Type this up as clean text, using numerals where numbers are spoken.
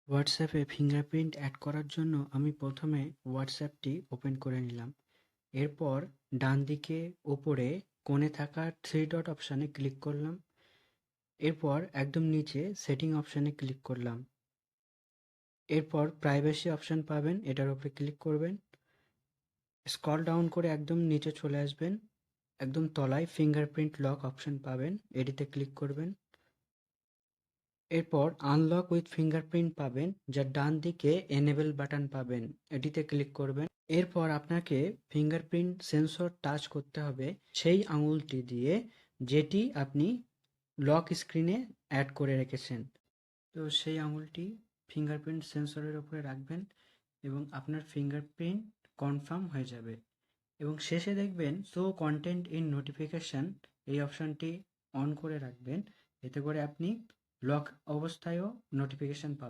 হোয়াটসঅ্যাপে fingerprint add করার জন্য আমি প্রথমে হোয়াটসঅ্যাপটি ওপেন করে নিলাম। এরপর ডান দিকে ওপরে কোণে থাকা থ্রি ডট অপশানে ক্লিক করলাম। এরপর একদম নিচে সেটিং অপশানে ক্লিক করলাম। এরপর প্রাইভেসি অপশান পাবেন, এটার উপরে ক্লিক করবেন। স্ক্রল ডাউন করে একদম নিচে চলে আসবেন। একদম তলায় ফিঙ্গারপ্রিন্ট লক অপশান পাবেন, এটিতে ক্লিক করবেন। এরপর আনলক উইথ ফিঙ্গারপ্রিন্ট পাবেন, যার ডান দিকে এনেবল বাটন পাবেন, এটিতে ক্লিক করবেন। এরপর আপনাকে ফিঙ্গারপ্রিন্ট সেন্সর টাচ করতে হবে সেই আঙুলটি দিয়ে যেটি আপনি লক স্ক্রিনে অ্যাড করে রেখেছেন। তো সেই আঙুলটি ফিঙ্গারপ্রিন্ট সেন্সরের উপরে রাখবেন এবং আপনার ফিঙ্গারপ্রিন্ট কনফার্ম হয়ে যাবে। এবং শেষে দেখবেন শো কন্টেন্ট ইন নোটিফিকেশন, এই অপশানটি অন করে রাখবেন, এতে করে আপনি লক অবস্থায়ও নোটিফিকেশন পাবেন।